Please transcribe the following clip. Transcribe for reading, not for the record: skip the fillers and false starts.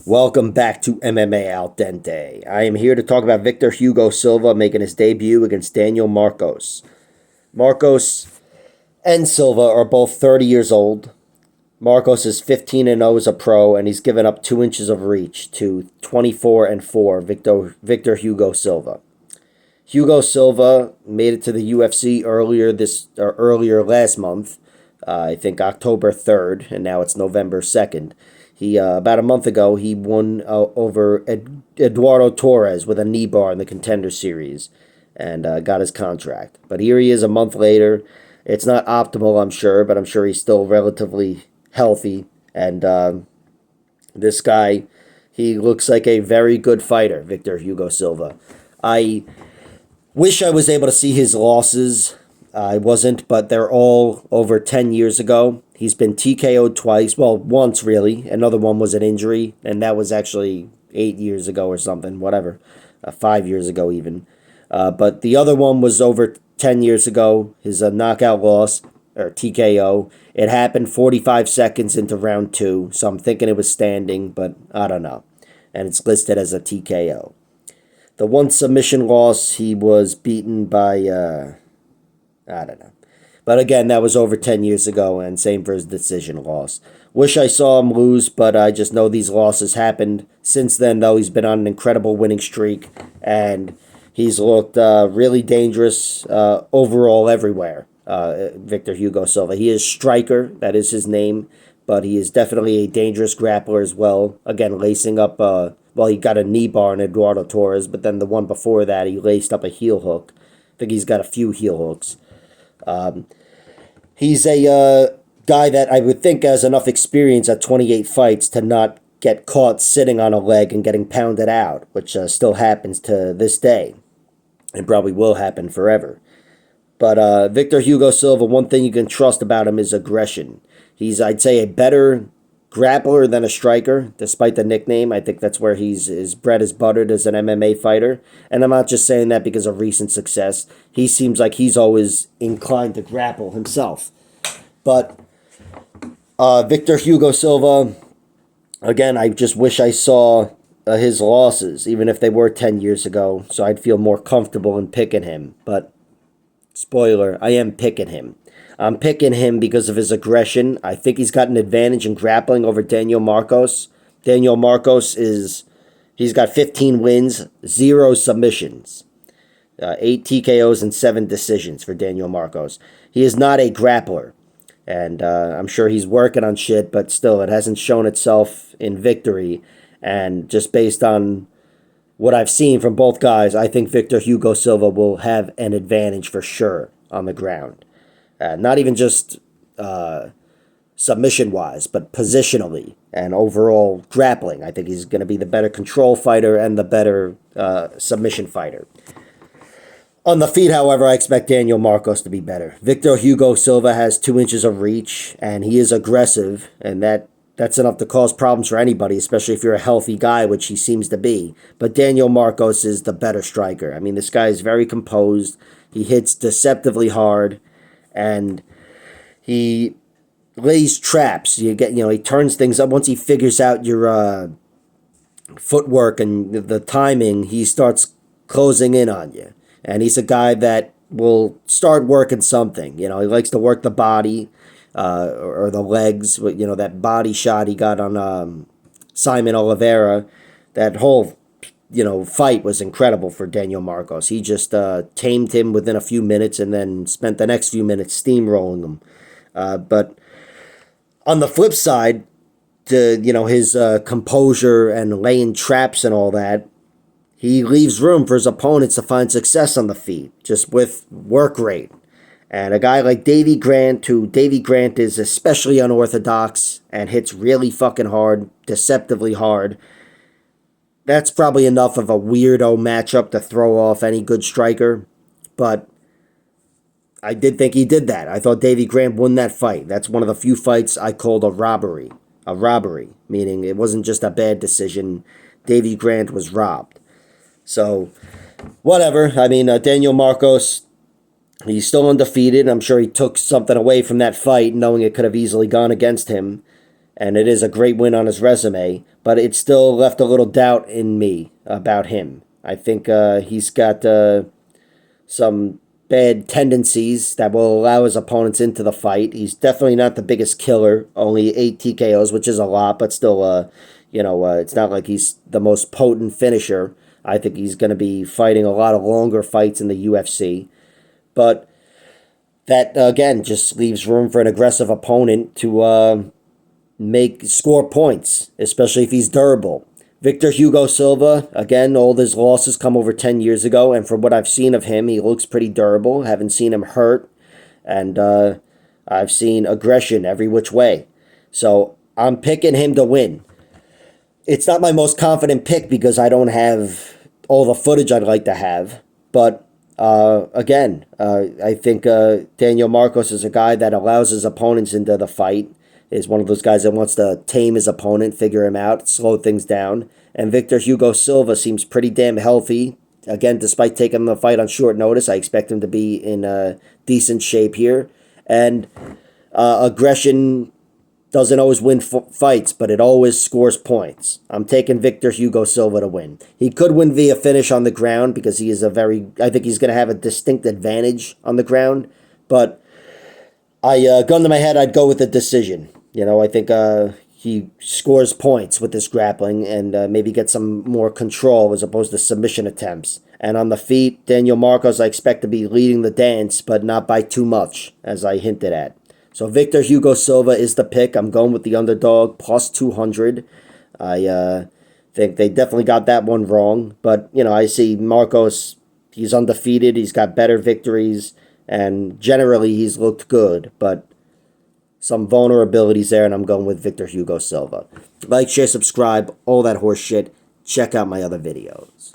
Welcome back to MMA Al Dente. I am here to talk about Victor Hugo Silva making his debut against Daniel Marcos. Marcos and Silva are both 30 years old. Marcos is 15 and 0 as a pro, and he's given up 2 inches of reach to 24 and 4 Victor Hugo Silva. Hugo Silva made it to the UFC earlier last month. I think October 3rd, and now it's November 2nd. He about a month ago he won over Eduardo Torres with a knee bar in the Contender Series, and got his contract. But here he is a month later. It's not optimal, I'm sure, but I'm sure he's still relatively healthy. And this guy, he looks like a very good fighter, Victor Hugo Silva. I wish I was able to see his losses. I wasn't, but they're all over 10 years ago. He's been TKO'd twice. Well, once, really. Another one was an injury, and that was actually 8 years ago or something, whatever. 5 years ago, even. But the other one was over 10 years ago. His knockout loss, or TKO. It happened 45 seconds into round 2, so I'm thinking it was standing, but I don't know. And it's listed as a TKO. The one submission loss, he was beaten by, I don't know. But again, that was over 10 years ago, and same for his decision loss. Wish I saw him lose, but I just know these losses happened. Since then, though, he's been on an incredible winning streak, and he's looked really dangerous overall everywhere, Victor Hugo Silva. He is striker, that is his name, but he is definitely a dangerous grappler as well. Again, lacing up, well, he got a knee bar in Eduardo Torres, but then the one before that, he laced up a heel hook. I think he's got a few heel hooks. He's a guy that I would think has enough experience at 28 fights to not get caught sitting on a leg and getting pounded out, which still happens to this day and probably will happen forever. But Victor Hugo Silva, one thing you can trust about him is aggression. He's, I'd say, a better grappler than a striker, despite the nickname. I think that's where his bread is buttered as an MMA fighter. And I'm not just saying that because of recent success. He seems like he's always inclined to grapple himself. But Victor Hugo Silva, again, I just wish I saw his losses, even if they were 10 years ago, so I'd feel more comfortable in picking him. But, spoiler, I am picking him. I'm picking him because of his aggression. I think he's got an advantage in grappling over Daniel Marcos. Daniel Marcos he's got 15 wins, 0 submissions, 8 TKOs and 7 decisions for Daniel Marcos. He is not a grappler, and I'm sure he's working on shit, but still, it hasn't shown itself in victory. And just based on what I've seen from both guys, I think Victor Hugo Silva will have an advantage for sure on the ground. Not even just submission-wise, but positionally and overall grappling. I think he's going to be the better control fighter and the better submission fighter. On the feet, however, I expect Daniel Marcos to be better. Victor Hugo Silva has 2 inches of reach, and he is aggressive, and that's enough to cause problems for anybody, especially if you're a healthy guy, which he seems to be. But Daniel Marcos is the better striker. I mean, this guy is very composed. He hits deceptively hard. And he lays traps. He turns things up. Once he figures out your footwork and the timing, he starts closing in on you. And he's a guy that will start working something. He likes to work the body or the legs. That body shot he got on Simon Oliveira, that whole fight was incredible for Daniel Marcos. He just tamed him within a few minutes and then spent the next few minutes steamrolling him. But on the flip side, his composure and laying traps and all that, he leaves room for his opponents to find success on the feet, just with work rate. And a guy like Davy Grant is especially unorthodox and hits really fucking hard, deceptively hard. That's probably enough of a weirdo matchup to throw off any good striker. But I did think he did that. I thought Davy Grant won that fight. That's one of the few fights I called a robbery. A robbery, meaning it wasn't just a bad decision. Davy Grant was robbed. So, whatever. I mean, Daniel Marcos, he's still undefeated. I'm sure he took something away from that fight, knowing it could have easily gone against him. and it is a great win on his resume, but it still left a little doubt in me about him. I think he's got some bad tendencies that will allow his opponents into the fight. He's definitely not the biggest killer, only 8 TKOs, which is a lot, but still, it's not like he's the most potent finisher. I think he's going to be fighting a lot of longer fights in the UFC. But that, again, just leaves room for an aggressive opponent to score points, especially if he's durable. Victor Hugo Silva, again, all his losses come over 10 years ago, and from what I've seen of him, he looks pretty durable. Haven't seen him hurt, and I've seen aggression every which way. So I'm picking him to win. It's not my most confident pick because I don't have all the footage I'd like to have, but again, I think Daniel Marcos is a guy that allows his opponents into the fight, is one of those guys that wants to tame his opponent, figure him out, slow things down. And Victor Hugo Silva seems pretty damn healthy. Again, despite taking the fight on short notice, I expect him to be in decent shape here. And aggression doesn't always win fights, but it always scores points. I'm taking Victor Hugo Silva to win. He could win via finish on the ground because he is I think he's going to have a distinct advantage on the ground. But gun to my head, I'd go with a decision. I think he scores points with this grappling and maybe get some more control as opposed to submission attempts. And on the feet, Daniel Marcos, I expect to be leading the dance, but not by too much, as I hinted at. So Victor Hugo Silva is the pick. I'm going with the underdog, plus 200. I think they definitely got that one wrong. But, I see Marcos, he's undefeated. He's got better victories. And generally, he's looked good. But some vulnerabilities there, and I'm going with Victor Hugo Silva. Like, share, subscribe, all that horse shit. Check out my other videos.